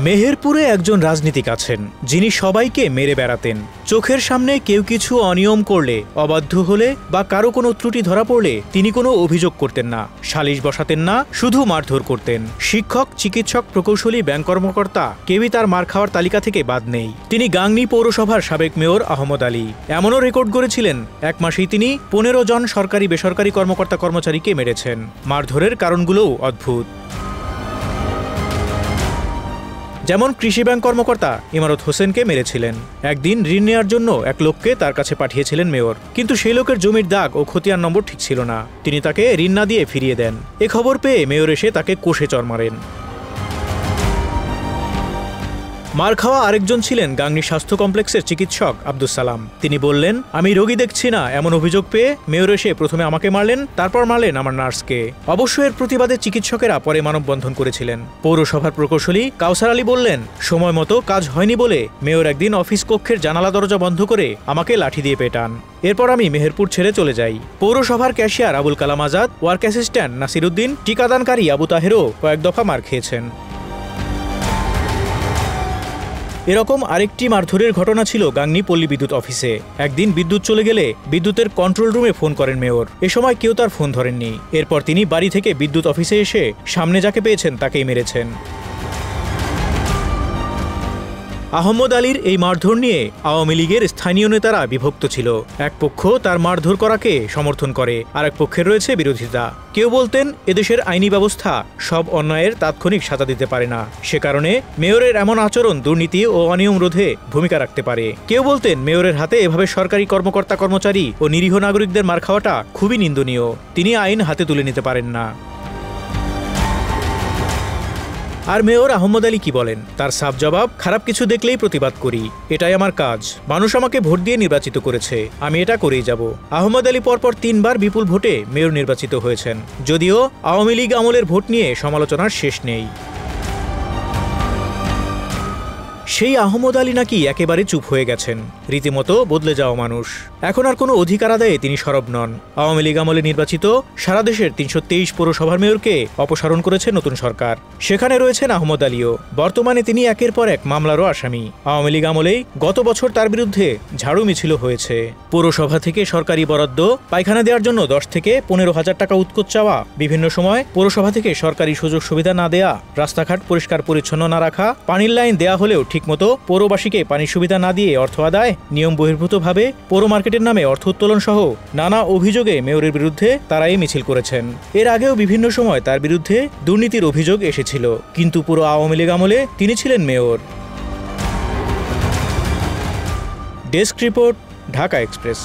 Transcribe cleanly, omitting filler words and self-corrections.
মেহেরপুরে একজন রাজনীতিক আছেন যিনি সবাইকে মেরে বেড়াতেন। চোখের সামনে কেউ কিছু অনিয়ম করলে, অবাধ্য হলে বা কারো কোনো ত্রুটি ধরা পড়লে তিনি কোনো অভিযোগ করতেন না, সালিশ বসাতেন না, শুধু মারধর করতেন। শিক্ষক, চিকিৎসক, প্রকৌশলী, ব্যাংক কর্মকর্তা কেউই তার মার খাওয়ার তালিকা থেকে বাদ নেই। তিনি গাংনী পৌরসভার সাবেক মেয়র আহমদ আলী। এমনও রেকর্ড গড়েছিলেন, এক মাসেই তিনি 15 জন সরকারি বেসরকারি কর্মকর্তা কর্মচারীকে মেরেছেন। মারধরের কারণগুলোও অদ্ভুত। যেমন কৃষি ব্যাংক কর্মকর্তা ইমারত হোসেনকে মেরেছিলেন। একদিন ঋণ নেওয়ার জন্য এক লোককে তার কাছে পাঠিয়েছিলেন মেয়র, কিন্তু সেই লোকের জমির দাগ ও খতিয়ান নম্বর ঠিক ছিল না। তিনি তাকে ঋণ না দিয়ে ফিরিয়ে দেন। এ খবর পেয়ে মেয়র এসে তাকে কষে চড় মারেন। মার খাওয়া আরেকজন ছিলেন গাংনী স্বাস্থ্য কমপ্লেক্সের চিকিৎসক আব্দুস সালাম। তিনি বললেন, আমি রোগী দেখছি না এমন অভিযোগ পেয়ে মেয়র এসে প্রথমে আমাকে মারলেন, তারপর মারলেন আমার নার্সকে। অবশ্য এর প্রতিবাদে চিকিৎসকেরা পরে মানববন্ধন করেছিলেন। পৌরসভার প্রকৌশলী কাউসার আলী বললেন, সময় মতো কাজ হয়নি বলে মেয়র একদিন অফিস কক্ষের জানালা দরজা বন্ধ করে আমাকে লাঠি দিয়ে পেটান। এরপর আমি মেহেরপুর ছেড়ে চলে যাই। পৌরসভার cashier Abul Kalam Azad, work assistant Nasir Uddin, টিকাদানকারী Abu তাহেরও কয়েক দফা মার খেয়েছেন। এরকম আরেকটি মারধরের ঘটনা ছিল গাংনী পল্লী বিদ্যুৎ অফিসে। একদিন বিদ্যুৎ চলে গেলে বিদ্যুতের কন্ট্রোল রুমে ফোন করেন মেয়র। এ সময় কেউ তার ফোন ধরেননি। এরপর তিনি বাড়ি থেকে বিদ্যুৎ অফিসে এসে সামনে যাকে পেয়েছেন তাকেই মেরেছেন। আহমদ আলীর এই মারধর নিয়ে আওয়ামী লীগের স্থানীয় নেতারা বিভক্ত ছিল। এক পক্ষ তার মারধর করাকে সমর্থন করে, আর এক পক্ষের রয়েছে বিরোধিতা। কেউ বলতেন, এদেশের আইনি ব্যবস্থা সব অন্যায়ের তাৎক্ষণিক সাজা দিতে পারে না, সে কারণে মেয়রের এমন আচরণ দুর্নীতি ও অনিয়ম রোধে ভূমিকা রাখতে পারে। কেউ বলতেন, মেয়রের হাতে এভাবে সরকারি কর্মকর্তা কর্মচারী ও নিরীহ নাগরিকদের মার খাওয়াটা খুবই নিন্দনীয়, তিনি আইন হাতে তুলে নিতে পারেন না। আর মেয়র আহমদ আলী কি বলেন? তার সাফ জবাব, খারাপ কিছু দেখলেই প্রতিবাদ করি, এটাই আমার কাজ। মানুষ আমাকে ভোট দিয়ে নির্বাচিত করেছে, আমি এটা করেই যাব। আহমদ আলী পরপর 3 বার বিপুল ভোটে মেয়র নির্বাচিত হয়েছেন, যদিও আওয়ামী লীগ আমলের ভোট নিয়ে সমালোচনার শেষ নেই। সেই আহমদ আলী নাকি একেবারে চুপ হয়ে গেছেন, রীতিমতো বদলে যাওয়া মানুষ। এখন আর কোনো অধিকার আদায়ে তিনি সরব নন। আওয়ামী লীগ আমলে নির্বাচিত সারা দেশের 323 পৌরসভার মেয়রকে অপসারণ করেছে নতুন সরকার। সেখানে রয়েছেন আহমদ আলীও। বর্তমানে তিনি একের পর এক মামলারও আসামি। আওয়ামী লীগ আমলেই গত বছর তার বিরুদ্ধে ঝাড়ু মিছিল হয়েছে। পৌরসভা থেকে সরকারি বরাদ্দ, পায়খানা দেওয়ার জন্য 10 থেকে 15,000 টাকা উৎকোচ চাওয়া, বিভিন্ন সময় পৌরসভা থেকে সরকারি সুযোগ সুবিধা না দেয়া, রাস্তাঘাট পরিষ্কার পরিচ্ছন্ন না রাখা, পানির লাইন দেয়া হলেও ঠিকমতো পৌরবাসীকে পানির সুবিধা না দিয়ে অর্থ আদায়, নিয়ম বহির্ভূতভাবে পৌর মার্কেটের নামে অর্থ উত্তোলন সহ নানা অভিযোগে মেয়রের বিরুদ্ধে তারা এই মিছিল করেছেন। এর আগেও বিভিন্ন সময় তার বিরুদ্ধে দুর্নীতির অভিযোগ এসেছিল, কিন্তু পুরো আওয়ামী লীগ আমলে তিনি ছিলেন mayor. Desk report, Dhaka express.